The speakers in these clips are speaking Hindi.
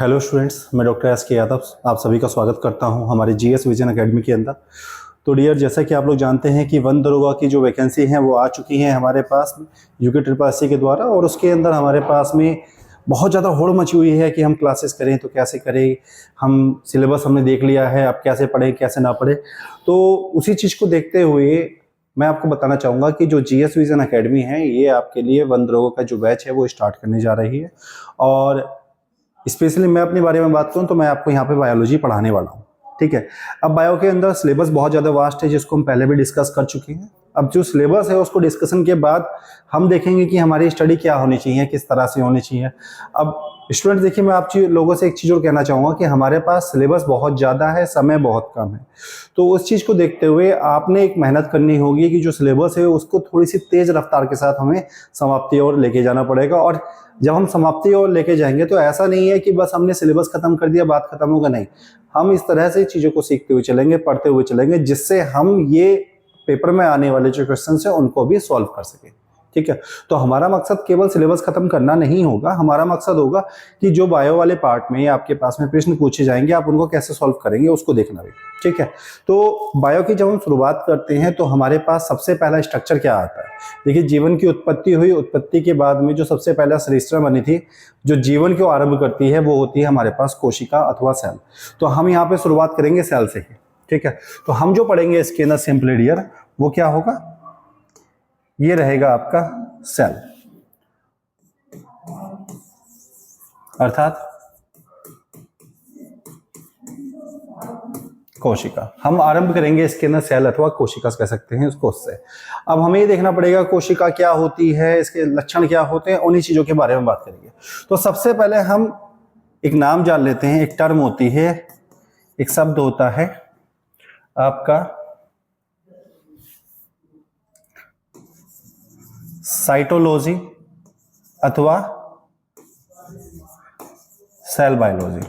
हेलो स्टूडेंट्स, मैं डॉक्टर एस के यादव आप सभी का स्वागत करता हूं हमारे जीएस विजन एकेडमी के अंदर। तो डियर, जैसा कि आप लोग जानते हैं कि वन दरोगा की जो वैकेंसी हैं वो आ चुकी हैं हमारे पास यूके ट्रिपल एससी के द्वारा, और उसके अंदर हमारे पास में बहुत ज़्यादा होड़ मची हुई है कि हम क्लासेस करें तो कैसे करें। हम सिलेबस हमने देख लिया है, अब कैसे पढ़ें कैसे ना पढ़ें। तो उसी चीज़ को देखते हुए मैं आपको बताना चाहूँगा कि जो जीएस विजन एकेडमी है ये आपके लिए वन दरोगा का जो बैच है वो स्टार्ट करने जा रही है। और स्पेशली मैं अपने बारे में बात करूं तो मैं आपको यहाँ पे बायोलॉजी पढ़ाने वाला हूँ। ठीक है। अब बायो के अंदर सिलेबस बहुत ज़्यादा वास्ट है, जिसको हम पहले भी डिस्कस कर चुके हैं। अब जो सिलेबस है उसको डिस्कशन के बाद हम देखेंगे कि हमारी स्टडी क्या होनी चाहिए, किस तरह से होनी चाहिए। अब स्टूडेंट देखिए, मैं आप लोगों से एक चीज़ और कहना चाहूँगा कि हमारे पास सिलेबस बहुत ज़्यादा है, समय बहुत कम है। तो उस चीज़ को देखते हुए आपने एक मेहनत करनी होगी कि जो सिलेबस है उसको थोड़ी सी तेज़ रफ्तार के साथ हमें समाप्ति ओर लेके जाना पड़ेगा। और जब हम समाप्ति ओर लेके जाएंगे तो ऐसा नहीं है कि बस हमने सिलेबस खत्म कर दिया बात खत्म होगा, नहीं। हम इस तरह से चीज़ों को सीखते हुए चलेंगे, पढ़ते हुए चलेंगे, जिससे हम ये पेपर में आने वाले जो क्वेश्चन है उनको भी सॉल्व कर सकें। ठीक है। तो हमारा मकसद केवल सिलेबस खत्म करना नहीं होगा, हमारा मकसद होगा कि जो बायो वाले पार्ट में आपके पास में प्रश्न पूछे जाएंगे आप उनको कैसे सॉल्व करेंगे उसको देखना भी। ठीक है। तो बायो की जब हम शुरुआत करते हैं तो हमारे पास सबसे पहला स्ट्रक्चर क्या आता है। देखिए, जीवन की उत्पत्ति हुई, उत्पत्ति के बाद में जो सबसे पहला सरिस्ता बनी थी जो जीवन को आरंभ करती है वो होती है हमारे पास कोशिका अथवा सेल। तो हम यहाँ पे शुरुआत करेंगे सेल से ही। ठीक है। तो हम जो पढ़ेंगे इसके अंदर सिंपल डियर वो क्या होगा, ये रहेगा आपका सेल, अर्थात कोशिका। हम आरंभ करेंगे इसके अंदर सेल अथवा कोशिका कह सकते हैं उसको उससे। अब हमें ये देखना पड़ेगा कोशिका क्या होती है, इसके लक्षण क्या होते हैं, उन्हीं चीजों के बारे में बात करेंगे। तो सबसे पहले हम एक नाम जान लेते हैं, एक टर्म होती है, एक शब्द होता है आपका साइटोलॉजी अथवा सेल बायोलॉजी।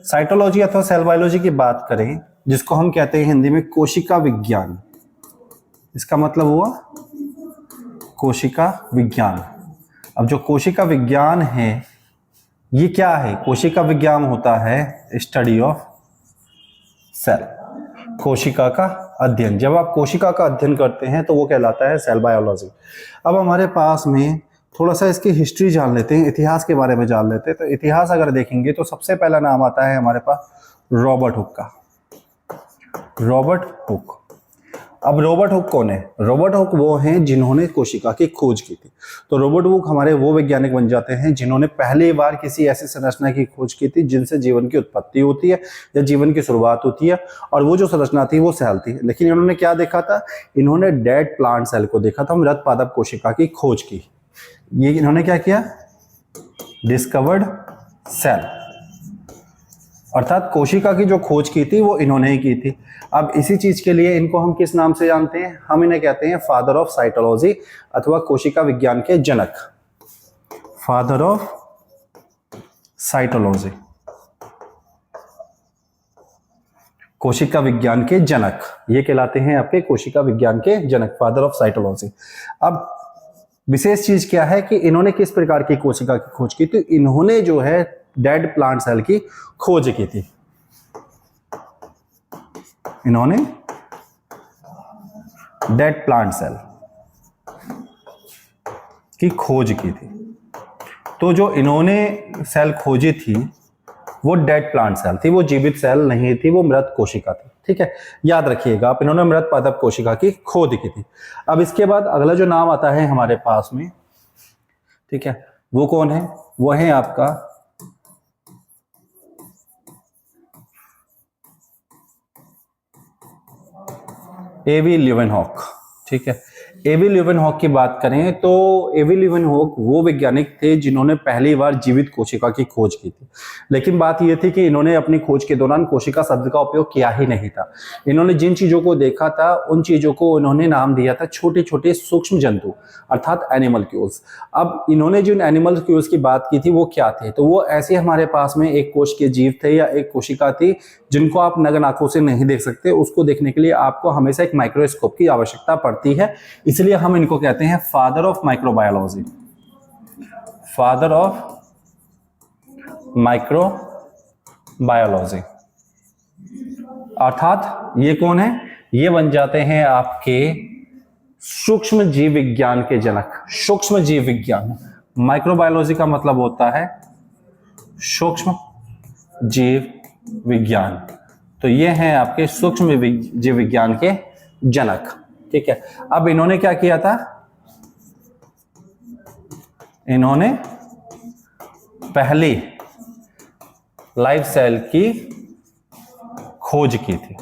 साइटोलॉजी अथवा सेल बायोलॉजी की बात करें, जिसको हम कहते हैं हिंदी में कोशिका विज्ञान। इसका मतलब हुआ कोशिका विज्ञान। अब जो कोशिका विज्ञान है ये क्या है, कोशिका विज्ञान होता है स्टडी ऑफ सेल, कोशिका का अध्ययन। जब आप कोशिका का अध्ययन करते हैं तो वो कहलाता है सेल बायोलॉजी। अब हमारे पास में थोड़ा सा इसकी हिस्ट्री जान लेते हैं, इतिहास के बारे में जान लेते हैं। तो इतिहास अगर देखेंगे तो सबसे पहला नाम आता है हमारे पास रॉबर्ट हुक का, रॉबर्ट हुक। अब रॉबर्ट हुक कौन है? रॉबर्ट हुक वो हैं जिन्होंने कोशिका की खोज की थी। तो रॉबर्ट हुक हमारे वो वैज्ञानिक बन जाते हैं जिन्होंने पहली बार किसी ऐसी संरचना की खोज की थी जिनसे जीवन की उत्पत्ति होती है या जीवन की शुरुआत होती है। और वो जो संरचना थी वो सेल थी। लेकिन इन्होंने क्या देखा था? इन्होंने डेड प्लांट सेल को देखा था, मृत पादप कोशिका की खोज की। ये इन्होंने क्या किया? डिस्कवर्ड सेल, अर्थात कोशिका की जो खोज की थी वो इन्होंने ही की थी। अब इसी चीज के लिए इनको हम किस नाम से जानते हैं? हम इन्हें कहते हैं फादर ऑफ साइटोलॉजी अथवा कोशिका विज्ञान के जनक, फादर ऑफ साइटोलॉजी, कोशिका विज्ञान के जनक। ये कहलाते हैं आपके कोशिका विज्ञान के जनक, फादर ऑफ साइटोलॉजी। अब विशेष चीज क्या है कि इन्होंने किस प्रकार की कोशिका की खोज की थी? इन्होंने जो है डेड प्लांट सेल की खोज की थी। इन्होंने डेड प्लांट सेल की खोज की थी। तो जो इन्होंने सेल खोजी थी वो डेड प्लांट सेल थी, वो जीवित सेल नहीं थी, वो मृत कोशिका थी। ठीक है, याद रखिएगा आप, इन्होंने मृत पादप कोशिका की खोज की थी। अब इसके बाद अगला जो नाम आता है हमारे पास में, ठीक है, वो कौन है? वो है आपका एवी लीवेनहॉक। ठीक है, एवी लीवेनहॉक की बात करें तो एवी लीवेनहॉक वो वैज्ञानिक थे जिन्होंने पहली बार जीवित कोशिका की खोज की थी। लेकिन बात यह थी कि इन्होंने अपनी खोज के दौरान कोशिका शब्द का उपयोग किया ही नहीं था। इन्होंने जिन चीजों को देखा था उन चीजों को इन्होंने नाम दिया था छोटे छोटे सूक्ष्म जंतु, अर्थात एनिमल्क्यूल्स। अब इन्होंने जिन एनिमल्क्यूल्स की बात की थी वो क्या थे? तो वो ऐसे हमारे पास में एक कोश के जीव थे या एक कोशिका थी जिनको आप नग्न आंखों से नहीं देख सकते। उसको देखने के लिए आपको हमेशा एक माइक्रोस्कोप की आवश्यकता पड़ती है, इसलिए हम इनको कहते हैं father of microbiology, father of microbiology. अर्थात ये कौन है? ये बन जाते हैं आपके सूक्ष्म जीव विज्ञान के जनक। सूक्ष्म जीव विज्ञान, माइक्रोबायोलॉजी का मतलब होता है सूक्ष्म जीव विज्ञान। तो ये हैं आपके सूक्ष्म जीव विज्ञान के जनक। ठीक है, अब इन्होंने क्या किया था? इन्होंने पहली लाइव सेल की खोज की थी।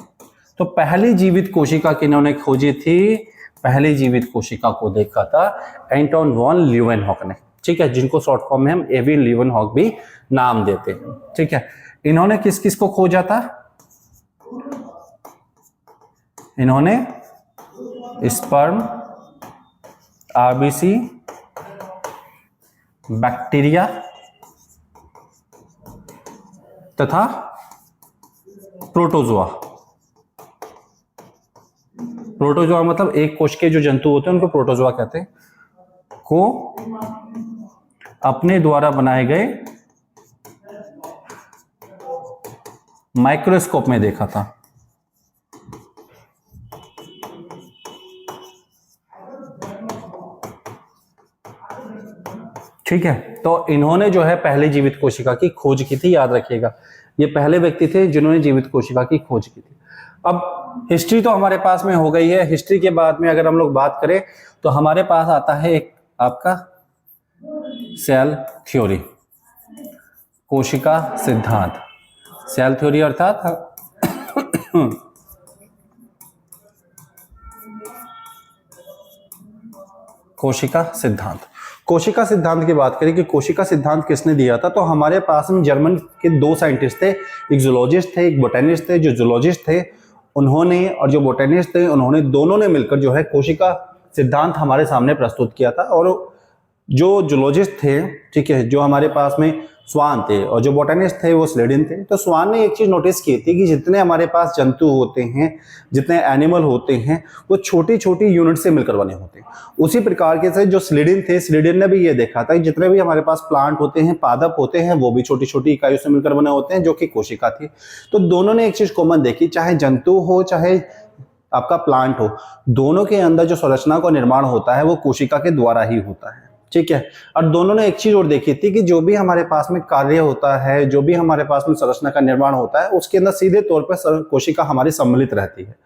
तो पहली जीवित कोशिका किन्होंने खोजी थी? पहली जीवित कोशिका को देखा था एंटोन वॉन ल्यूवेनहॉक ने। ठीक है, जिनको शॉर्ट फॉर्म में हम एवी ल्यूवेनहॉक भी नाम देते हैं। ठीक है, इन्होंने किस किस को खोजा था? इन्होंने स्पर्म, आरबीसी, बैक्टीरिया तथा प्रोटोजोआ। प्रोटोजोआ मतलब एक कोश के जो जंतु होते हैं उनको प्रोटोजोआ कहते हैं, को अपने द्वारा बनाए गए माइक्रोस्कोप में देखा था। ठीक है, तो इन्होंने जो है पहली जीवित कोशिका की खोज की थी, याद रखिएगा। ये पहले व्यक्ति थे जिन्होंने जीवित कोशिका की खोज की थी। अब हिस्ट्री तो हमारे पास में हो गई है। हिस्ट्री के बाद में अगर हम लोग बात करें तो हमारे पास आता है एक आपका सेल थ्योरी, कोशिका सिद्धांत। सेल थ्योरी अर्थात कोशिका सिद्धांत। कोशिका सिद्धांत की बात करें कि कोशिका सिद्धांत किसने दिया था, तो हमारे पास में जर्मन के दो साइंटिस्ट थे, एक जूलॉजिस्ट थे, एक बोटेनिस्ट थे। जो जूलॉजिस्ट थे उन्होंने और जो बोटेनिस्ट थे उन्होंने दोनों ने मिलकर जो है कोशिका सिद्धांत हमारे सामने प्रस्तुत किया था। और जो जूलॉजिस्ट थे, ठीक है, जो हमारे पास में स्वान थे, और जो बोटेनिस्ट थे वो स्लेडिन थे। तो स्वान ने एक चीज नोटिस की थी कि जितने हमारे पास जंतु होते हैं, जितने एनिमल होते हैं, वो छोटी छोटी यूनिट से मिलकर बने होते हैं। उसी प्रकार के से जो स्लेडिन थे, स्लेडिन ने भी ये देखा था कि जितने भी हमारे पास प्लांट होते हैं, पादप होते हैं, वो भी छोटी छोटी इकाइयों से मिलकर बने होते हैं, जो कि कोशिका थी। तो दोनों ने एक चीज कॉमन देखी, चाहे जंतु हो चाहे आपका प्लांट हो, दोनों के अंदर जो संरचना का निर्माण होता है वो कोशिका के द्वारा ही होता है। ठीक है, और दोनों ने एक चीज और देखी थी कि जो भी हमारे पास में कार्य होता है, जो भी हमारे पास में संरचना का निर्माण होता है, उसके अंदर सीधे तौर पर कोशिका हमारी सम्मिलित रहती है।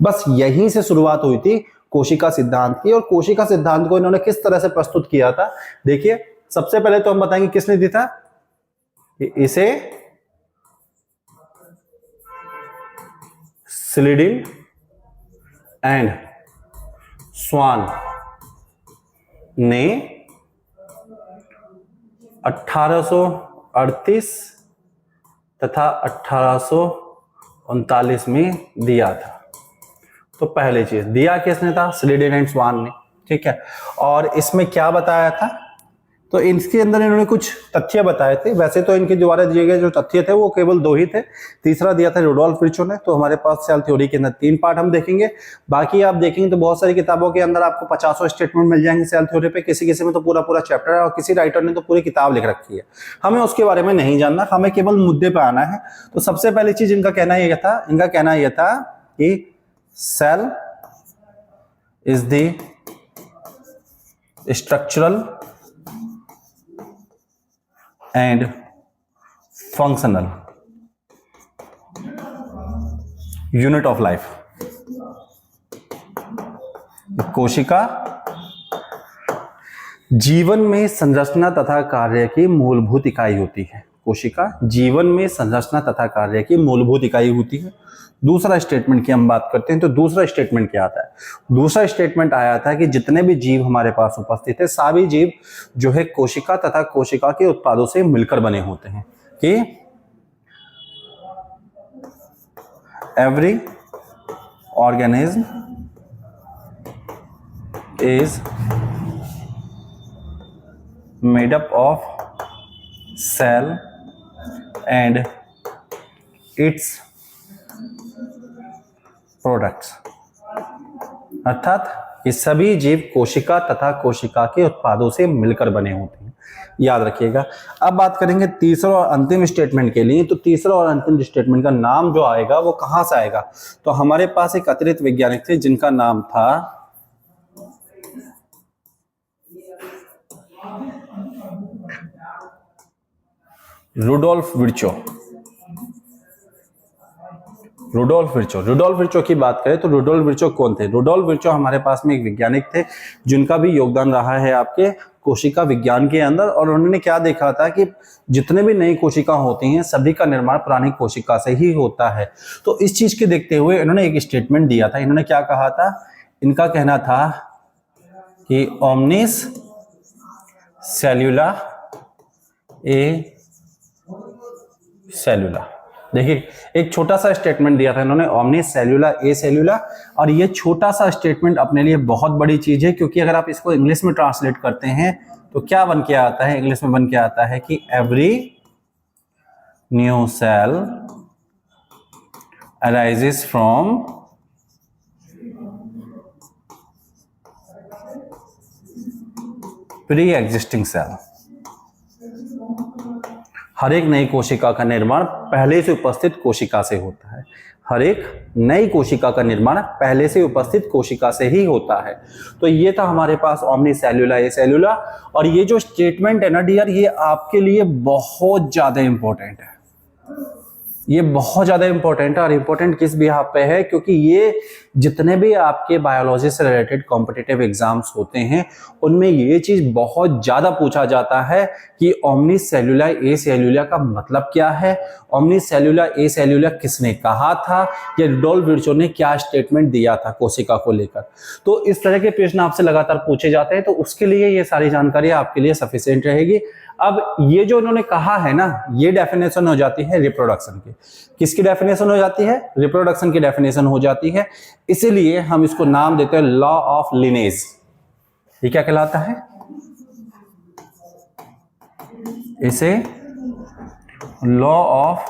बस यहीं से शुरुआत हुई थी कोशिका सिद्धांत की। और कोशिका सिद्धांत को इन्होंने किस तरह से प्रस्तुत किया था, देखिए। सबसे पहले तो हम बताएंगे किसने दी था। इसे स्लेडिन एंड स्वान ने 1838 तथा 1839 में दिया था। तो पहली चीज दिया किसने था? स्लेडिन एंड स्वान ने। ठीक है, और इसमें क्या बताया था, तो इसके अंदर इन्होंने कुछ तथ्य बताए थे। वैसे तो इनके द्वारा दिए गए जो तथ्य थे वो केवल दो ही थे, तीसरा दिया था रुडोल्फ विर्चो ने। तो हमारे पास सेल थ्योरी के अंदर 3 पार्ट हम देखेंगे। बाकी आप देखेंगे तो बहुत सारी किताबों के अंदर आपको 50 स्टेटमेंट मिल जाएंगे सेल थ्योरी पे। किसी किसी में तो पूरा पूरा चैप्टर है, और किसी राइटर ने तो पूरी किताब लिख रखी है। हमें उसके बारे में नहीं जानना, हमें केवल मुद्दे पे आना है। तो सबसे पहली चीज इनका कहना यह था कि cell is the structural and functional unit of life। कोशिका जीवन में संरचना तथा कार्य की मूलभूत इकाई होती है। कोशिका जीवन में संरचना तथा कार्य की मूलभूत इकाई होती है। दूसरा स्टेटमेंट की हम बात करते हैं तो दूसरा स्टेटमेंट क्या आता है? दूसरा स्टेटमेंट आया था कि जितने भी जीव हमारे पास उपस्थित है, सभी जीव जो है कोशिका तथा कोशिका के उत्पादों से मिलकर बने होते हैं। कि every organism is made up of cell and its products. अर्थात ये सभी जीव कोशिका तथा कोशिका के उत्पादों से मिलकर बने होते हैं। याद रखिएगा। अब बात करेंगे तीसरा और अंतिम स्टेटमेंट के लिए। तो तीसरा और अंतिम स्टेटमेंट का नाम जो आएगा वो कहां से आएगा? तो हमारे पास एक अतिरिक्त वैज्ञानिक थे जिनका नाम था रुडोल्फ विर्चो। रुडोल्फ विर्चो की बात करें तो रुडोल्फ विर्चो कौन थे? रुडोल्फ विर्चो हमारे पास में एक वैज्ञानिक थे जिनका भी योगदान रहा है आपके कोशिका विज्ञान के अंदर। और उन्होंने क्या देखा था कि जितने भी नई कोशिका होती हैं सभी का निर्माण पुरानी कोशिका से ही होता है। तो इस चीज के देखते हुए इन्होंने एक स्टेटमेंट दिया था। इन्होंने क्या कहा था? इनका कहना था कि ओमनिस सेल्यूला ए सेल्यूला। देखिए एक छोटा सा स्टेटमेंट दिया था इन्होंने, ओमनिस सेल्यूला ए सेल्यूला। और ये छोटा सा स्टेटमेंट अपने लिए बहुत बड़ी चीज है, क्योंकि अगर आप इसको इंग्लिश में ट्रांसलेट करते हैं तो क्या बन के आता है? इंग्लिश में बन के आता है कि every new cell arises from pre existing cell. हर एक नई कोशिका का निर्माण पहले से उपस्थित कोशिका से होता है। हर एक नई कोशिका का निर्माण पहले से उपस्थित कोशिका से ही होता है। तो ये था हमारे पास ओमनी सेल्यूला ए सेल्यूला। और ये जो स्टेटमेंट है ना डियर, ये आपके लिए बहुत ज्यादा इंपॉर्टेंट है। ये बहुत ज्यादा इंपॉर्टेंट है। और इंपॉर्टेंट किस बिहाफ पे है? क्योंकि ये जितने भी आपके बायोलॉजी से रिलेटेड कॉम्पिटिटिव एग्जाम्स होते हैं उनमें ये चीज बहुत ज्यादा पूछा जाता है कि ओमनी सेल्यूला ए सेल्यूला का मतलब क्या है, ओमनी सेल्यूला ए सेल्यूला किसने कहा था, या रुडोल्फ विर्चो ने क्या स्टेटमेंट दिया था कोशिका को लेकर। तो इस तरह के प्रश्न आपसे लगातार पूछे जाते हैं, तो उसके लिए ये सारी जानकारी आपके लिए सफिशिएंट रहेगी। अब ये जो इन्होंने कहा है ना, ये डेफिनेशन हो जाती है रिप्रोडक्शन की। किसकी डेफिनेशन हो जाती है? रिप्रोडक्शन की डेफिनेशन हो जाती है। इसीलिए हम इसको नाम देते हैं लॉ ऑफ लिनेज। ये क्या कहलाता है? इसे लॉ ऑफ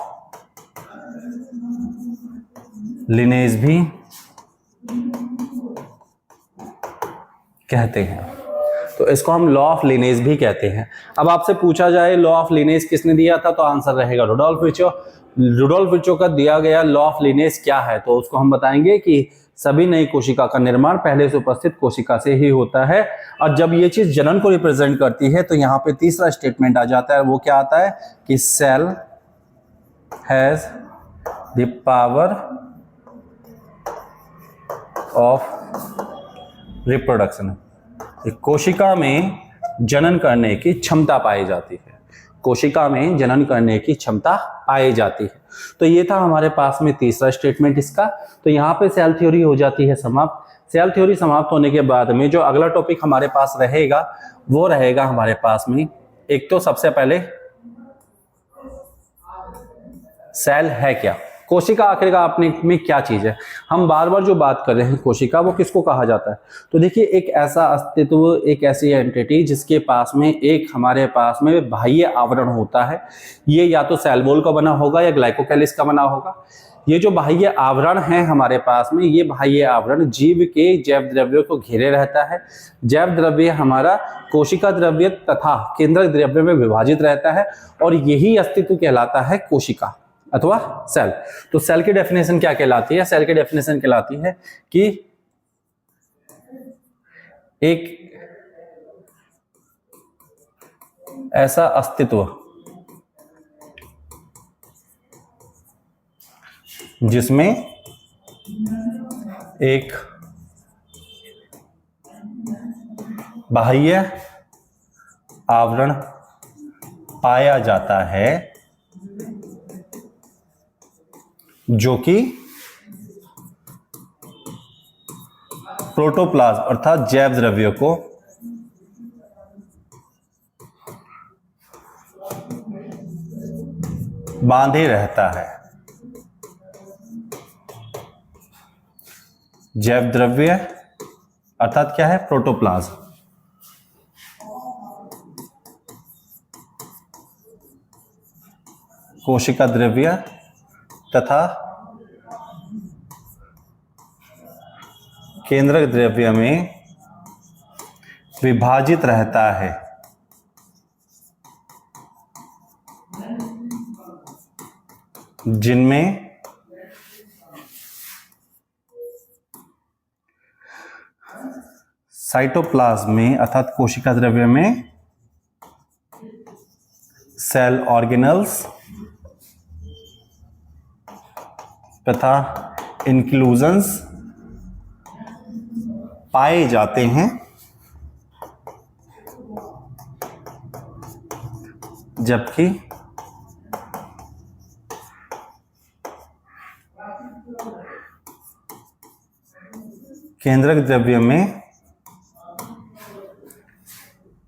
लिनेज भी कहते हैं। तो इसको हम लॉ ऑफ लिनेज भी कहते हैं। अब आपसे पूछा जाए लॉ ऑफ लिनेज किसने दिया था, तो आंसर रहेगा रुडोल्फ विर्चो। रुडोल्फ विर्चो का दिया गया लॉ ऑफ लिनेज क्या है, तो उसको हम बताएंगे कि सभी नई कोशिका का निर्माण पहले से उपस्थित कोशिका से ही होता है। और जब ये चीज जनन को रिप्रेजेंट करती है तो यहाँ पे तीसरा स्टेटमेंट आ जाता है। वो क्या आता है कि cell has the power of reproduction. कोशिका में जनन करने की क्षमता पाई जाती है। कोशिका में जनन करने की क्षमता पाई जाती है। तो ये था हमारे पास में तीसरा स्टेटमेंट इसका। तो यहाँ पे सेल थ्योरी हो जाती है समाप्त। सेल थ्योरी समाप्त होने के बाद में जो अगला टॉपिक हमारे पास रहेगा वो रहेगा हमारे पास में, एक तो सबसे पहले सेल है क्या, कोशिका आखिरकार अपने में क्या चीज है। हम बार बार जो बात कर रहे हैं कोशिका, वो किसको कहा जाता है? तो देखिए एक ऐसा अस्तित्व, एक ऐसी एंटिटी जिसके पास में एक हमारे पास में बाह्य आवरण होता है। ये या तो सेल वॉल का बना होगा या ग्लाइकोकैलिस का बना होगा। ये जो बाह्य आवरण है हमारे पास में, ये बाह्य आवरण जीव के जैव द्रव्यों को घेरे रहता है। जैव द्रव्य हमारा कोशिका द्रव्य तथा केंद्रक द्रव्य में विभाजित रहता है और यही अस्तित्व कहलाता है कोशिका अथवा सेल। तो सेल की डेफिनेशन क्या कहलाती है? सेल की डेफिनेशन कहलाती है कि एक ऐसा अस्तित्व जिसमें एक बाह्य आवरण पाया जाता है जो कि प्रोटोप्लाज्म अर्थात जैव द्रव्यों को बांधे रहता है। जैव द्रव्य अर्थात क्या है? प्रोटोप्लाज्म। कोशिका द्रव्य तथा केंद्रक द्रव्य में विभाजित रहता है। जिनमें साइटोप्लाज्म में अर्थात कोशिका द्रव्य में सेल ऑर्गेनल्स तथा इंक्लूजन्स पाए जाते हैं, जबकि केंद्रक द्रव्य में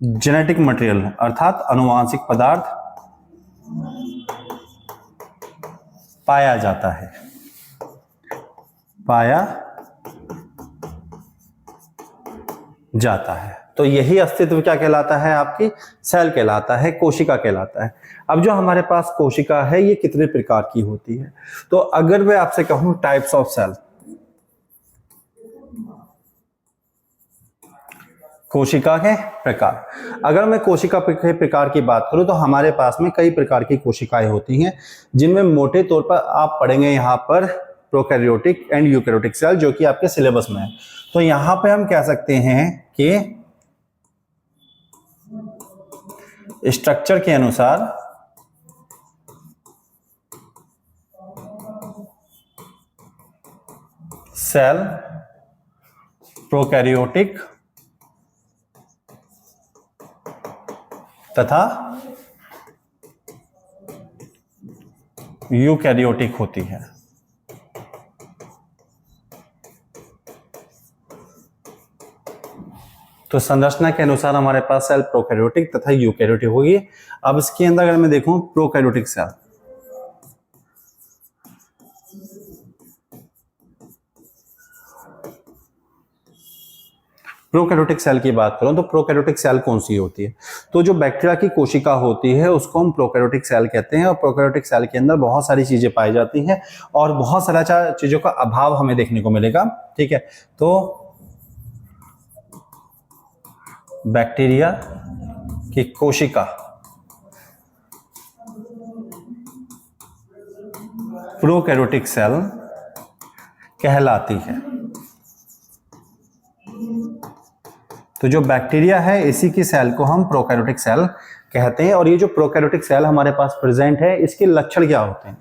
जेनेटिक मटेरियल अर्थात आनुवांशिक पदार्थ पाया जाता है, पाया जाता है। तो यही अस्तित्व क्या कहलाता है? आपकी सेल कहलाता है, कोशिका कहलाता है। अब जो हमारे पास कोशिका है ये कितने प्रकार की होती है? तो अगर मैं आपसे कहूं टाइप्स ऑफ सेल, कोशिका के प्रकार, अगर मैं कोशिका के प्रकार की बात करूं तो हमारे पास में कई प्रकार की कोशिकाएं होती हैं, जिनमें मोटे तौर पर आप पढ़ेंगे यहां पर प्रोकैरियोटिक एंड यूकैरियोटिक सेल, जो कि आपके सिलेबस में है। तो यहां पे हम कह सकते हैं कि स्ट्रक्चर के अनुसार सेल प्रोकैरियोटिक तथा यूकैरियोटिक होती है। तो संरचना के अनुसार हमारे पास सेल प्रोकैरियोटिक तथा यूकैरियोटिक होगी। अब इसके अंदर अगर मैं देखूं प्रोकैरियोटिक सेल, प्रोकैरियोटिक सेल की बात करूं तो प्रोकैरियोटिक सेल कौन सी होती है? तो जो बैक्टीरिया की कोशिका होती है उसको हम प्रोकैरियोटिक सेल कहते हैं, और प्रोकैरियोटिक सेल के अंदर बहुत सारी चीजें पाई जाती हैं और बहुत सारा चीजों का अभाव हमें देखने को मिलेगा। ठीक है, तो बैक्टीरिया की कोशिका प्रोकैरियोटिक सेल कहलाती है। तो जो बैक्टीरिया है इसी की सेल को हम प्रोकैरियोटिक सेल कहते हैं। और ये जो प्रोकैरियोटिक सेल हमारे पास प्रेजेंट है, इसके लक्षण क्या होते हैं?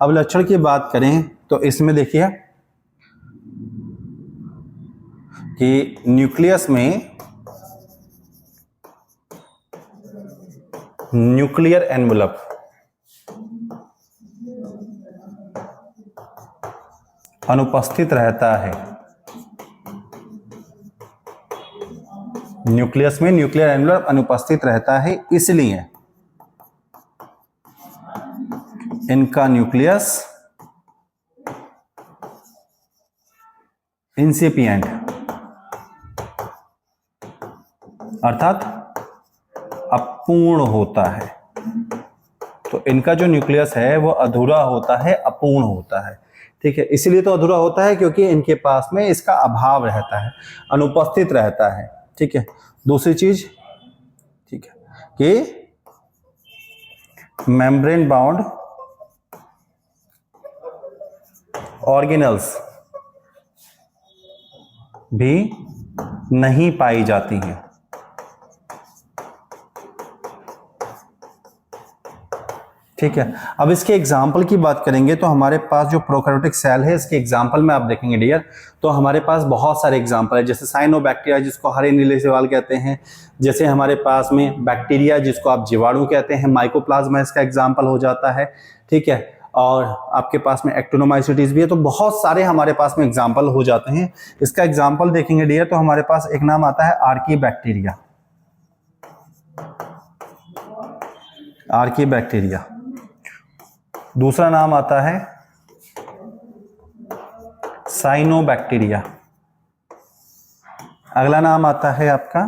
अब लक्षण की बात करें तो इसमें देखिए कि न्यूक्लियस में न्यूक्लियर एनवलप, अनुपस्थित रहता है। न्यूक्लियस में न्यूक्लियर एनवलप अनुपस्थित रहता है, इसलिए इनका न्यूक्लियस इंसिपिएंट अर्थात अपूर्ण होता है। तो इनका जो न्यूक्लियस है वो अधूरा होता है, अपूर्ण होता है। ठीक है, इसलिए तो अधूरा होता है क्योंकि इनके पास में इसका अभाव रहता है, अनुपस्थित रहता है। ठीक है, दूसरी चीज, ठीक है, कि मेम्ब्रेन बाउंड ऑर्गेनल्स भी नहीं पाई जाती हैं। ठीक है, अब इसके एग्जाम्पल की बात करेंगे तो हमारे पास जो प्रोकैरियोटिक सेल है इसके एग्जाम्पल में आप देखेंगे डियर, तो हमारे पास बहुत सारे एग्जाम्पल है। जैसे साइनोबैक्टीरिया जिसको हरे नीले शैवाल कहते हैं, जैसे हमारे पास में बैक्टीरिया जिसको आप जीवाणु कहते हैं, माइकोप्लाज्मा इसका एग्जाम्पल हो जाता है। ठीक है, और आपके पास में एक्टिनोमाइसीटीज भी है। तो बहुत सारे हमारे पास में एग्जाम्पल हो जाते हैं। इसका एग्जाम्पल देखेंगे डियर तो हमारे पास एक नाम आता है आर्कीबैक्टीरिया, आर्कीबैक्टीरिया। दूसरा नाम आता है साइनोबैक्टीरिया। अगला नाम आता है आपका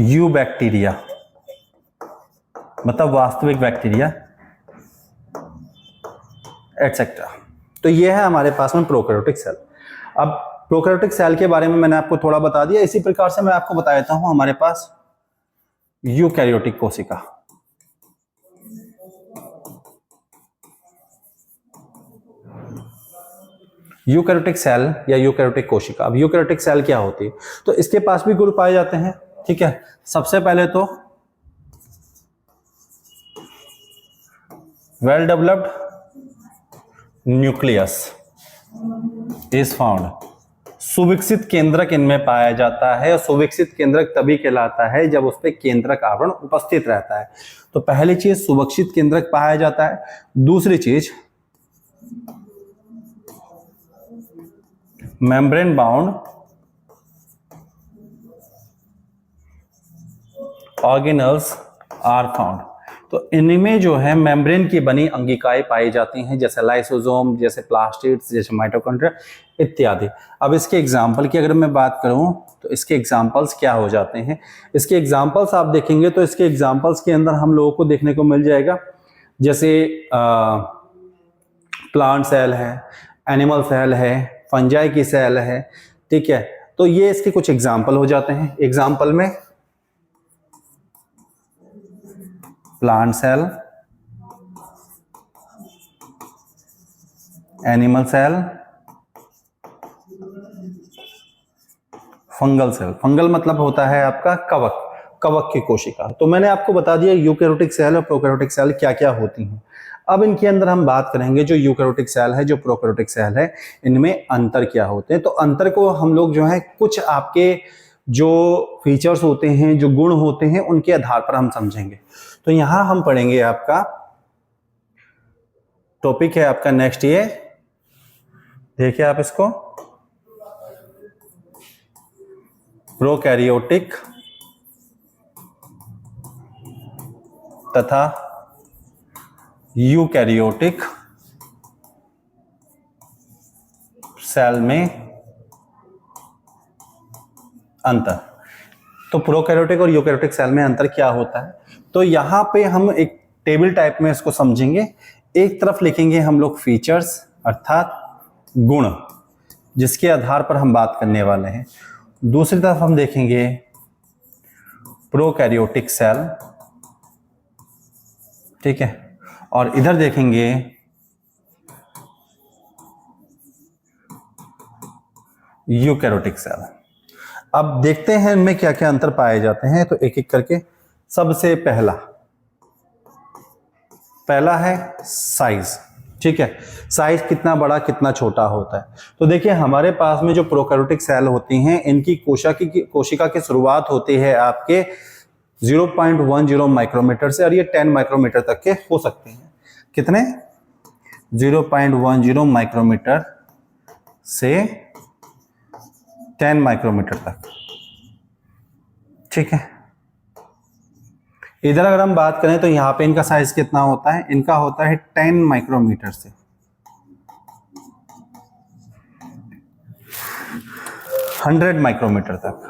यूबैक्टीरिया, मतलब वास्तविक बैक्टीरिया, एटसेट्रा। तो ये है हमारे पास में प्रोकैरियोटिक सेल। अब प्रोकैरियोटिक सेल के बारे में मैंने आपको थोड़ा बता दिया, इसी प्रकार से मैं आपको बता देता हूं हमारे पास यूकैरियोटिक कोशिका। यूकैरियोटिक सेल या यूकैरियोटिक कोशिका। अब यूकैरियोटिक सेल क्या होती है, तो इसके पास भी गुण पाए जाते हैं। ठीक है, सबसे पहले तो well developed nucleus is found. सुविकसित केंद्रक इनमें पाया जाता है, और सुविकसित केंद्रक तभी कहलाता है जब उस पर केंद्रक आवरण उपस्थित रहता है। तो पहली चीज सुविकसित केंद्रक पाया जाता है। दूसरी चीज membrane bound organelles are found. तो इनमें जो है मेम्ब्रेन की बनी अंगिकाएं पाई जाती हैं, जैसे लाइसोसोम, जैसे प्लास्टिड्स, जैसे माइटोकॉन्ड्रिया इत्यादि। अब इसके एग्जाम्पल की अगर मैं बात करूं तो इसके एग्जाम्पल्स क्या हो जाते हैं, इसके एग्जाम्पल्स आप देखेंगे तो इसके एग्जाम्पल्स के अंदर हम लोगों को देखने को मिल जाएगा, जैसे प्लांट सेल है, एनिमल सेल है, फंजाई की सेल है। ठीक है, तो ये इसके कुछ एग्जाम्पल हो जाते हैं। एग्जाम्पल में plant cell, animal cell, fungal cell. Fungal मतलब होता है आपका कवक, कवक की कोशिका। तो मैंने आपको बता दिया यूकैरियोटिक सेल और प्रोकैरियोटिक सेल क्या क्या होती हैं। अब इनके अंदर हम बात करेंगे जो यूकैरियोटिक सेल है, जो प्रोकैरियोटिक सेल है, इनमें अंतर क्या होते हैं। तो अंतर को हम लोग जो है कुछ आपके जो फीचर्स होते हैं, जो गुण होते हैं, उनके आधार पर हम समझेंगे। तो यहां हम पढ़ेंगे, आपका टॉपिक है आपका नेक्स्ट, ये देखिए आप इसको, प्रोकैरियोटिक तथा यूकैरियोटिक सेल में अंतर। तो प्रोकैरियोटिक और यूकैरियोटिक सेल में अंतर क्या होता है, तो यहां पे हम एक टेबल टाइप में इसको समझेंगे। एक तरफ लिखेंगे हम लोग फीचर्स अर्थात गुण, जिसके आधार पर हम बात करने वाले हैं। दूसरी तरफ हम देखेंगे प्रोकैरियोटिक सेल, ठीक है, और इधर देखेंगे यूकैरियोटिक सेल। अब देखते हैं इनमें क्या क्या अंतर पाए जाते हैं, तो एक एक करके। सबसे पहला है साइज। ठीक है, साइज कितना बड़ा कितना छोटा होता है। तो देखिए हमारे पास में जो प्रोकैरियोटिक सेल होती हैं, इनकी कोशिका की शुरुआत होती है आपके 0.10 माइक्रोमीटर से, और ये 10 माइक्रोमीटर तक के हो सकते हैं। कितने? 0.10 माइक्रोमीटर से 10 माइक्रोमीटर तक। ठीक है, इधर अगर हम बात करें तो यहां पे इनका साइज कितना होता है, इनका होता है 10 माइक्रोमीटर से 100 माइक्रोमीटर तक।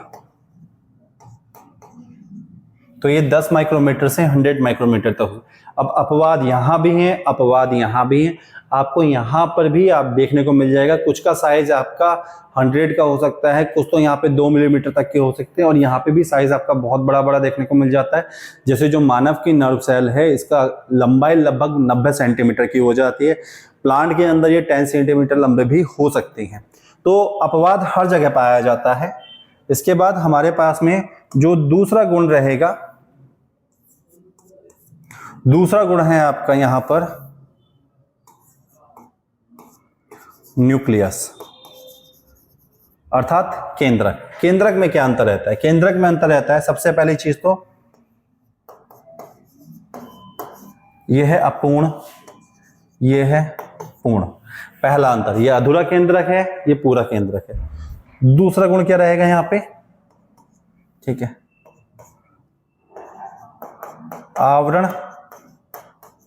तो ये 10 माइक्रोमीटर से 100 माइक्रोमीटर तक। अब अपवाद यहां भी हैं, अपवाद यहां भी हैं। आपको यहां पर भी आप देखने को मिल जाएगा, कुछ का साइज आपका 100 का हो सकता है, कुछ तो यहाँ पे 2 मिलीमीटर तक के हो सकते हैं, और यहाँ पे भी साइज आपका बहुत बड़ा बड़ा देखने को मिल जाता है। जैसे जो मानव की नर्व सेल है, इसका लंबाई लगभग 90 सेंटीमीटर की हो जाती है। प्लांट के अंदर ये 10 सेंटीमीटर लंबे भी हो सकती हैं। तो अपवाद हर जगह पाया जाता है। इसके बाद हमारे पास में जो दूसरा गुण रहेगा, दूसरा गुण है आपका यहां पर न्यूक्लियस अर्थात केंद्रक। केंद्रक में क्या अंतर रहता है? केंद्रक में अंतर रहता है, सबसे पहली चीज तो यह है अपूर्ण, यह है पूर्ण। पहला अंतर, यह अधूरा केंद्रक है, यह पूरा केंद्रक है। दूसरा गुण क्या रहेगा यहां पे? ठीक है, आवरण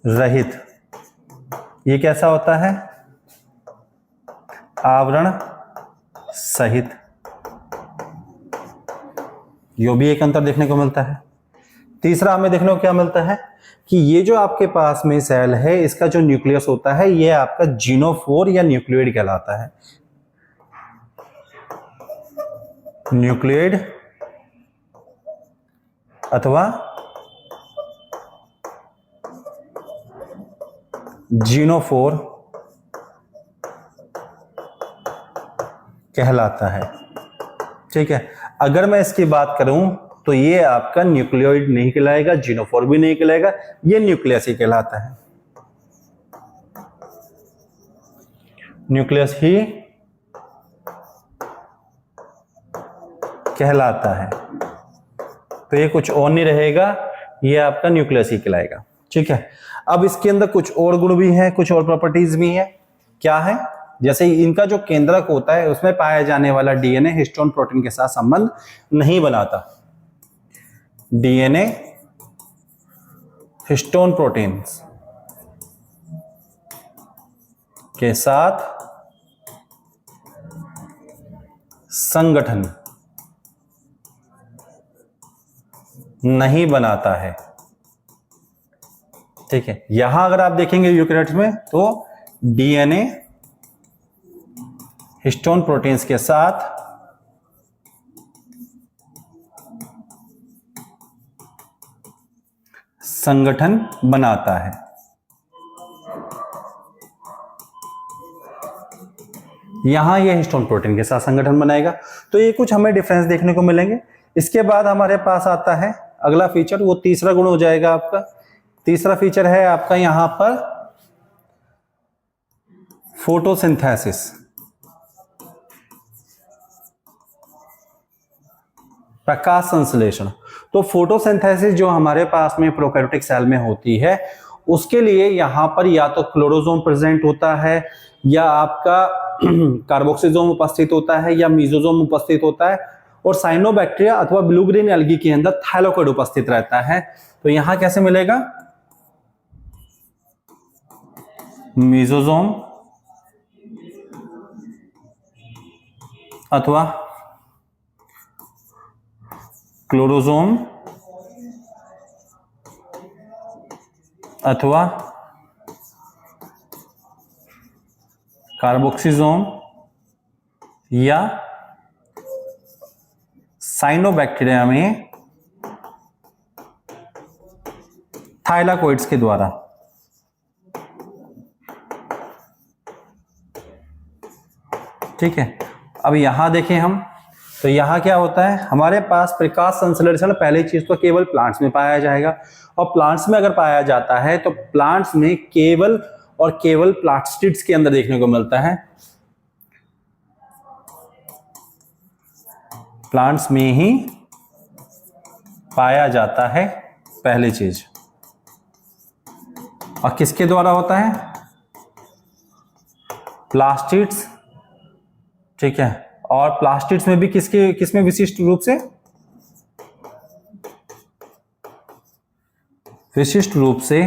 रहित। ये कैसा होता है? आवरण सहित। यो भी एक अंतर देखने को मिलता है। तीसरा हमें देखने को क्या मिलता है कि ये जो आपके पास में सेल है, इसका जो न्यूक्लियस होता है, ये आपका जीनोफोर या न्यूक्लियोइड कहलाता है। न्यूक्लियोइड अथवा जीनोफोर कहलाता है। ठीक है, अगर मैं इसकी बात करूं तो ये आपका न्यूक्लियोइड नहीं कहलाएगा, जिनोफोर भी नहीं कहलाएगा, ये न्यूक्लियस ही कहलाता है, न्यूक्लियस ही कहलाता है। तो ये कुछ और नहीं रहेगा, ये आपका न्यूक्लियस ही कहलाएगा। ठीक है, अब इसके अंदर कुछ और गुण भी हैं, कुछ और प्रॉपर्टीज भी हैं। क्या है? जैसे इनका जो केंद्रक होता है उसमें पाया जाने वाला डीएनए हिस्टोन प्रोटीन के साथ संबंध नहीं बनाता। डीएनए हिस्टोन प्रोटीन्स के साथ संगठन नहीं बनाता है। ठीक है, यहां अगर आप देखेंगे यूकेरियोट्स में तो डीएनए हिस्टोन प्रोटीन्स के साथ संगठन बनाता है। यहां यह हिस्टोन प्रोटीन के साथ संगठन बनाएगा। तो ये कुछ हमें डिफरेंस देखने को मिलेंगे। इसके बाद हमारे पास आता है अगला फीचर, वो तीसरा गुण हो जाएगा आपका। तीसरा फीचर है आपका यहां पर फोटोसिंथेसिस। प्रकाश संश्लेषण। तो फोटोसिंथेसिस जो हमारे पास में प्रोकैरियोटिक सेल में होती है, उसके लिए यहां पर या तो क्लोरोसोम प्रेजेंट होता है, या आपका कार्बोक्सिलोम उपस्थित होता है, या मेसोसोम उपस्थित होता है, और साइनोबैक्टीरिया अथवा ब्लू ग्रीन एल्गी के अंदर थाइलाकोइड उपस्थित रहता है। तो यहां कैसे मिलेगा? मेसोसोम अथवा क्लोरोसोम अथवा कार्बोक्सिलोम या साइनोबैक्टीरिया में थाइलाकोइड्स के द्वारा। ठीक है, अब यहां देखें हम, तो यहां क्या होता है, हमारे पास प्रकाश संश्लेषण पहली चीज तो केवल प्लांट्स में पाया जाएगा, और प्लांट्स में अगर पाया जाता है तो प्लांट्स में केवल और केवल प्लास्टिड्स के अंदर देखने को मिलता है। प्लांट्स में ही पाया जाता है पहली चीज। और किसके द्वारा होता है? प्लास्टिड्स। ठीक है, और प्लास्टिड्स में भी किसमें विशिष्ट रूप से? विशिष्ट रूप से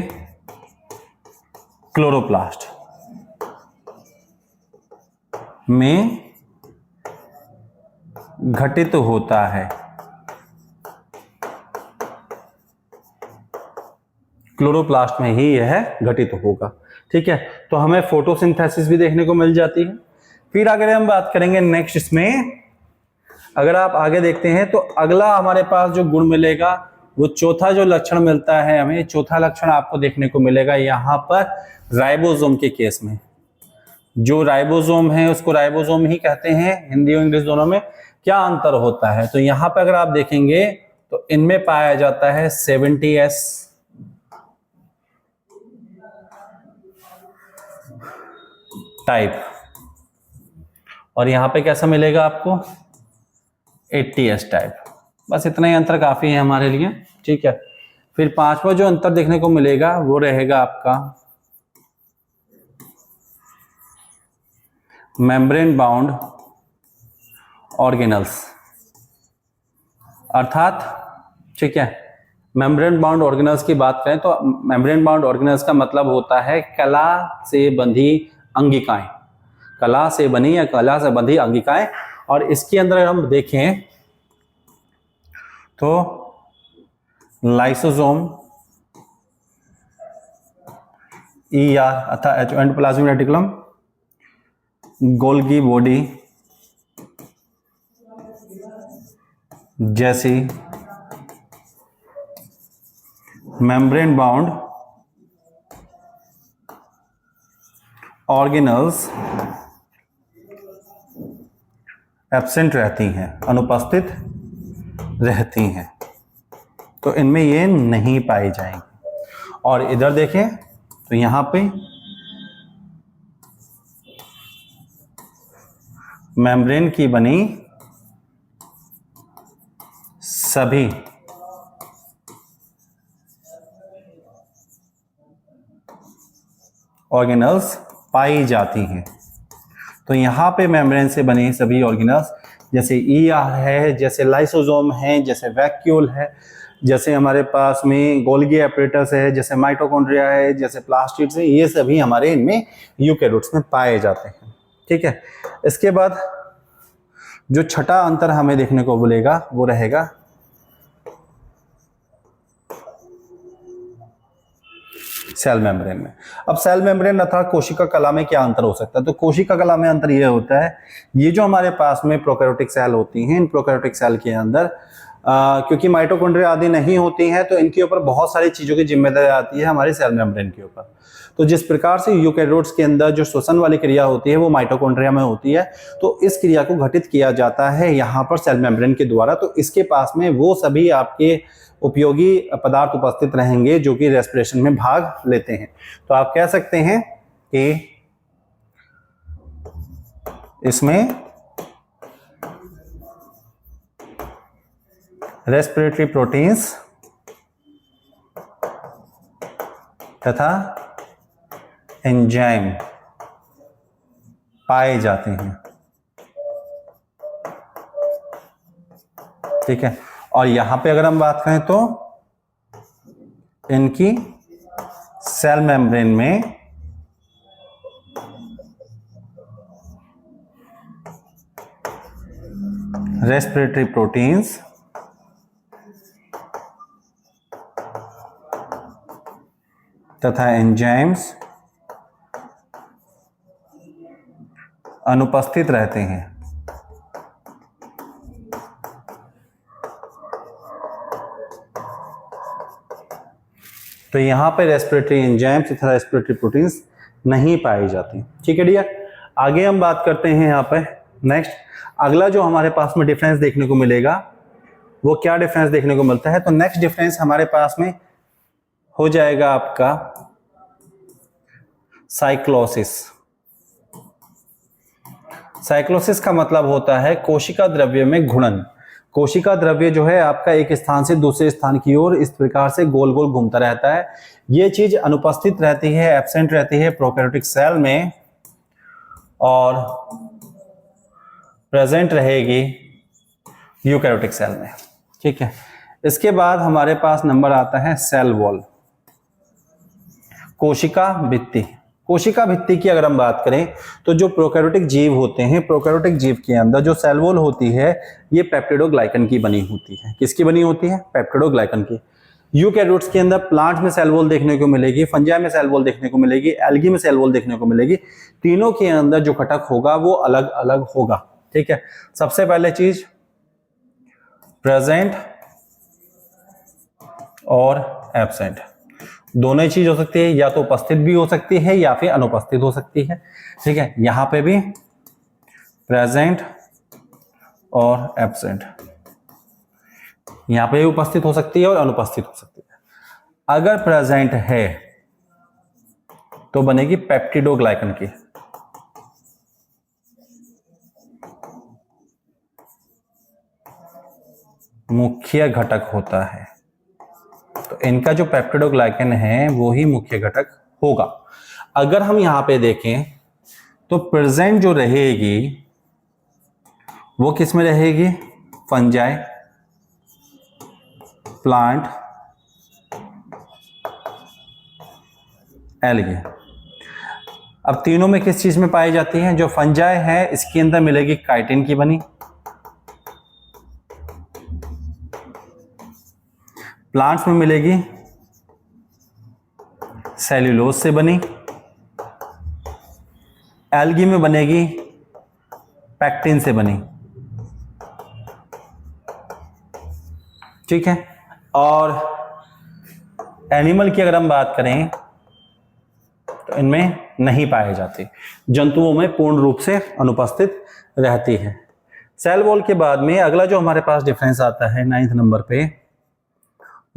क्लोरोप्लास्ट में घटित होता है। क्लोरोप्लास्ट में ही यह घटित होगा। ठीक है, तो हमें फोटोसिंथेसिस भी देखने को मिल जाती है। फिर अगर हम बात करेंगे नेक्स्ट, इसमें अगर आप आगे देखते हैं तो अगला हमारे पास जो गुण मिलेगा, वो चौथा जो लक्षण मिलता है हमें, चौथा लक्षण आपको देखने को मिलेगा यहां पर राइबोसोम के केस में। जो राइबोसोम है उसको राइबोसोम ही कहते हैं, हिंदी और इंग्लिश दोनों में। क्या अंतर होता है? तो यहां पर अगर आप देखेंगे तो इनमें पाया जाता है 70S टाइप, और यहां पे कैसा मिलेगा आपको? 80S type. बस इतना ही अंतर काफी है हमारे लिए। ठीक है, फिर पांचवा जो अंतर देखने को मिलेगा वो रहेगा आपका मेम्ब्रेन बाउंड ऑर्गेनल्स, अर्थात ठीक है, मेम्ब्रेन बाउंड ऑर्गेनल्स की बात करें तो मेम्ब्रेन बाउंड ऑर्गेनल्स का मतलब होता है कला से बंधी अंगिकाएं, कला से बनी या कला से बंधी अंगिकाएं। और इसके अंदर हम देखें तो लाइसोसोम, ER अर्थात एंडोप्लाज्मिक रेटिकुलम, गोल्गी बॉडी जैसी मेम्ब्रेन बाउंड ऑर्गेनल्स एब्सेंट रहती हैं, अनुपस्थित रहती हैं, तो इनमें ये नहीं पाई जाएंगी। और इधर देखें तो यहां पे मेम्ब्रेन की बनी सभी ऑर्गेनल्स पाई जाती हैं। तो यहाँ पे मेम्ब्रेन से बने सभी ऑर्गेनल्स जैसे ईआर है, जैसे लाइसोसोम है, जैसे वैक्यूल है, जैसे हमारे पास में गोल्गी एपरेटस है, जैसे माइटोकॉन्ड्रिया है, जैसे प्लास्टिड्स है, ये सभी हमारे इनमें यूकैरियोट्स में पाए जाते हैं। ठीक है, इसके बाद जो छठा अंतर हमें देखने को मिलेगा वो रहेगा सेल मेम्ब्रेन में। अब सेल मेम्ब्रेन अर्थात कोशिका कला में क्या अंतर हो सकता है? तो कोशिका कला में अंतर यह होता है, ये जो हमारे पास में प्रोकैरियोटिक सेल होती हैं, इन प्रोकैरियोटिक सेल के अंदर क्योंकि माइटोकॉन्ड्रिया आदि नहीं होती हैं, तो इनके ऊपर बहुत सारी चीजों की जिम्मेदारी आती है हमारे सेल मेम्ब्रेन के ऊपर। तो जिस प्रकार से यूकैरियोट्स के अंदर जो श्वसन वाली क्रिया होती है वो माइटोकॉन्ड्रिया में होती है, तो इस क्रिया को घटित किया जाता है यहाँ पर सेल मेम्ब्रेन के द्वारा। तो इसके पास में वो सभी आपके उपयोगी पदार्थ उपस्थित रहेंगे जो कि रेस्पिरेशन में भाग लेते हैं। तो आप कह सकते हैं कि इसमें रेस्पिरेटरी प्रोटीन्स तथा एंजाइम पाए जाते हैं। ठीक है, और यहां पे अगर हम बात करें तो इनकी सेल मेम्ब्रेन में रेस्पिरेटरी प्रोटीन्स तथा एंजाइम्स अनुपस्थित रहते हैं। तो यहां पे रेस्पिरेटरी एंजाइम्स तथा रेस्पिरेटरी प्रोटीन्स नहीं पाई जाती। ठीक है डियर, आगे हम बात करते हैं यहाँ पे नेक्स्ट। अगला जो हमारे पास में डिफरेंस देखने को मिलेगा वो क्या डिफरेंस देखने को मिलता है? तो नेक्स्ट डिफरेंस हमारे पास में हो जाएगा आपका साइक्लोसिस। साइक्लोसिस का मतलब होता है कोशिका द्रव्य में घूर्णन। कोशिका द्रव्य जो है आपका एक स्थान से दूसरे स्थान की ओर इस प्रकार से गोल गोल घूमता रहता है। ये चीज अनुपस्थित रहती है, एब्सेंट रहती है प्रोकैरियोटिक सेल में और प्रेजेंट रहेगी यूकैरियोटिक सेल में। ठीक है, इसके बाद हमारे पास नंबर आता है सेल वॉल, कोशिका भित्ति। कोशिका भित्ति की अगर हम बात करें तो जो प्रोकैरियोटिक जीव होते हैं, प्रोकैरियोटिक जीव के अंदर जो सेल वॉल होती है ये पेप्टिडोग्लाइकन की बनी होती है। किसकी बनी होती है? पेप्टिडोग्लाइकन की। यूकैरियोट्स के अंदर प्लांट में सेल वॉल देखने को मिलेगी, फंजाई में सेल वॉल देखने को मिलेगी, एल्गी में सेल वॉल देखने को मिलेगी। तीनों के अंदर जो घटक होगा वो अलग अलग होगा। ठीक है, सबसे पहले चीज प्रेजेंट और एब्सेंट, दोनों ही चीज हो सकती है, या तो उपस्थित भी हो सकती है या फिर अनुपस्थित हो सकती है। ठीक है, यहां पे भी प्रेजेंट और एब्सेंट, यहां पे भी उपस्थित हो सकती है और अनुपस्थित हो सकती है। अगर प्रेजेंट है तो बनेगी पेप्टिडोग्लाइकन की, मुख्य घटक होता है। तो इनका जो पेप्टिडोग्लाइकन है वो ही मुख्य घटक होगा। अगर हम यहां पे देखें तो प्रेजेंट जो रहेगी वो किस में रहेगी? Fungi, plant, algae. अब तीनों में किस चीज में पाई जाती है? जो फंजाई है इसके अंदर मिलेगी काइटिन की बनी, प्लांट्स में मिलेगी सेल्यूलोज से बनी, एल्गी में बनेगी पैक्टिन से बनी। ठीक है, और एनिमल की अगर हम बात करें तो इनमें नहीं पाए जाते, जंतुओं में पूर्ण रूप से अनुपस्थित रहती है। सेल वॉल के बाद में अगला जो हमारे पास डिफरेंस आता है 9th नंबर पे,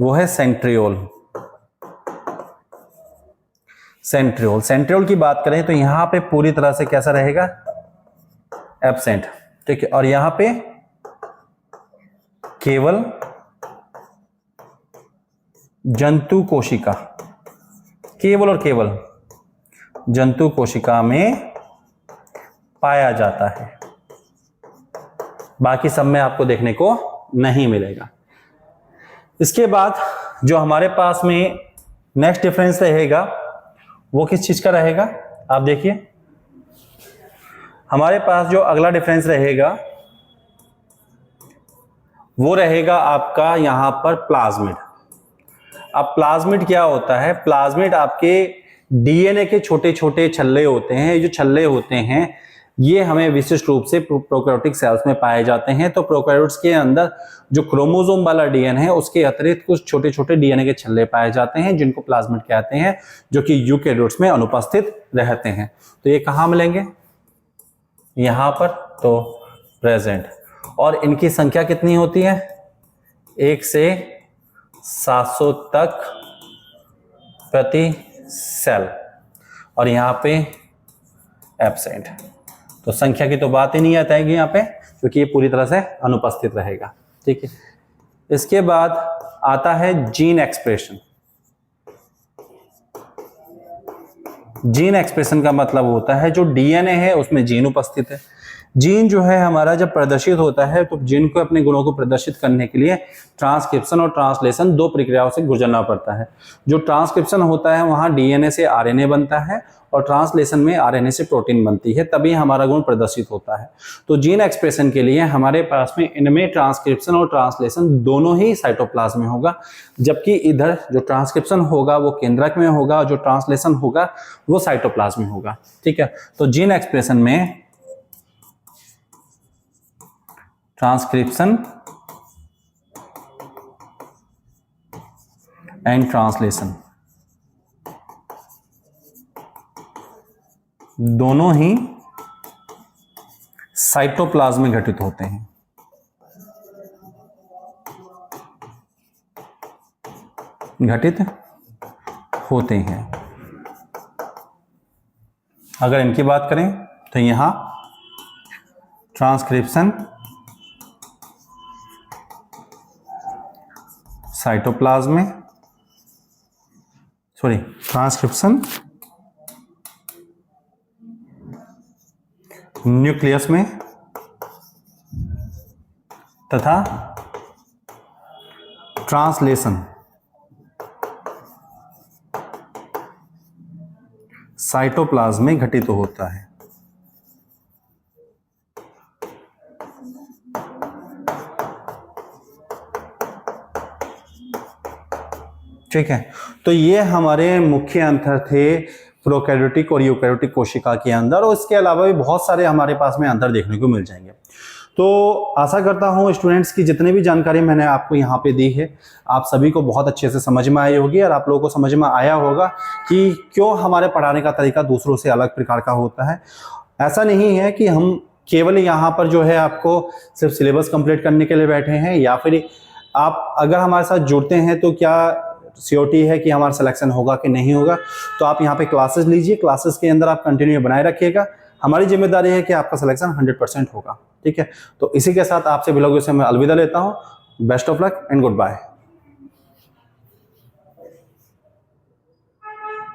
वो है सेंट्रियोल। सेंट्रियोल, सेंट्रियोल की बात करें तो यहां पे पूरी तरह से कैसा रहेगा, एब्सेंट, ठीक है। और यहां पे केवल जंतु कोशिका, केवल और केवल जंतु कोशिका में पाया जाता है, बाकी सब में आपको देखने को नहीं मिलेगा। इसके बाद जो हमारे पास में नेक्स्ट डिफरेंस रहेगा वो किस चीज का रहेगा, आप देखिए हमारे पास जो अगला डिफरेंस रहेगा वो रहेगा आपका यहां पर प्लाज्मिड। अब प्लाज्मिड क्या होता है, प्लाज्मिड आपके डीएनए के छोटे छोटे छल्ले होते हैं। जो छल्ले होते हैं ये हमें विशिष्ट रूप से प्रोकैरियोटिक सेल्स में पाए जाते हैं। तो प्रोकैरियोट्स के अंदर जो क्रोमोसोम वाला डीएनए है उसके अतिरिक्त कुछ छोटे छोटे डीएनए के छल्ले पाए जाते हैं जिनको प्लाज्मिड कहते हैं, जो कि यूकेरियोट्स में अनुपस्थित रहते हैं। तो ये कहाँ मिलेंगे, यहां पर, तो प्रेजेंट। और इनकी संख्या कितनी होती है, 1 से 700 तक प्रति सेल, और यहां पे एब्सेंट। तो संख्या की तो बात ही नहीं आता है यहाँ पे, क्योंकि ये पूरी तरह से अनुपस्थित रहेगा, ठीक है। इसके बाद आता है जीन एक्सप्रेशन। जीन एक्सप्रेशन का मतलब होता है जो डीएनए है उसमें जीन उपस्थित है। जीन जो है हमारा जब प्रदर्शित होता है तो जीन को अपने गुणों को प्रदर्शित करने के लिए ट्रांसक्रिप्शन और ट्रांसलेशन दो प्रक्रियाओं से गुजरना पड़ता है। जो ट्रांसक्रिप्शन होता है वहां डीएनए से आरएनए बनता है और ट्रांसलेशन में आरएनए से प्रोटीन बनती है, तभी हमारा गुण प्रदर्शित होता है। तो जीन एक्सप्रेशन के लिए हमारे पास में इनमें ट्रांसक्रिप्शन और ट्रांसलेशन दोनों ही साइटोप्लाज्म में होगा, जबकि इधर जो ट्रांसक्रिप्शन होगा वो केंद्रक में होगा, जो ट्रांसलेशन होगा वो साइटोप्लाज्म में होगा, ठीक है। तो जीन एक्सप्रेशन में ट्रांसक्रिप्शन एंड ट्रांसलेशन दोनों ही साइटोप्लाज्म में घटित होते हैं। घटित होते हैं। अगर इनकी बात करें तो यहां ट्रांसक्रिप्शन साइटोप्लाज्म में, सॉरी, ट्रांसक्रिप्शन न्यूक्लियस में तथा ट्रांसलेशन साइटोप्लाज्म में घटित होता है। ठीक है, तो ये हमारे मुख्य अंतर थे प्रोकैरियोटिक और यूकैरियोटिक कोशिका के अंदर, और इसके अलावा भी बहुत सारे हमारे पास में अंतर देखने को मिल जाएंगे। तो आशा करता हूँ स्टूडेंट्स की जितनी भी जानकारी मैंने आपको यहाँ पे दी है आप सभी को बहुत अच्छे से समझ में आई होगी, और आप लोगों को समझ में आया होगा कि क्यों हमारे पढ़ाने का तरीका दूसरों से अलग प्रकार का होता है। ऐसा नहीं है कि हम केवल यहाँ पर जो है आपको सिर्फ सिलेबस कंप्लीट करने के लिए बैठे हैं, या फिर आप अगर हमारे साथ जुड़ते हैं तो क्या श्योरिटी है कि हमारा सिलेक्शन होगा कि नहीं होगा। तो आप यहाँ पे क्लासेस लीजिए, क्लासेस के अंदर आप कंटिन्यू बनाए रखिएगा। हमारी जिम्मेदारी है कि आपका सिलेक्शन 100% होगा, ठीक है। तो इसी के साथ आपसे विलोग से मैं अलविदा लेता हूँ। Best of luck and good bye.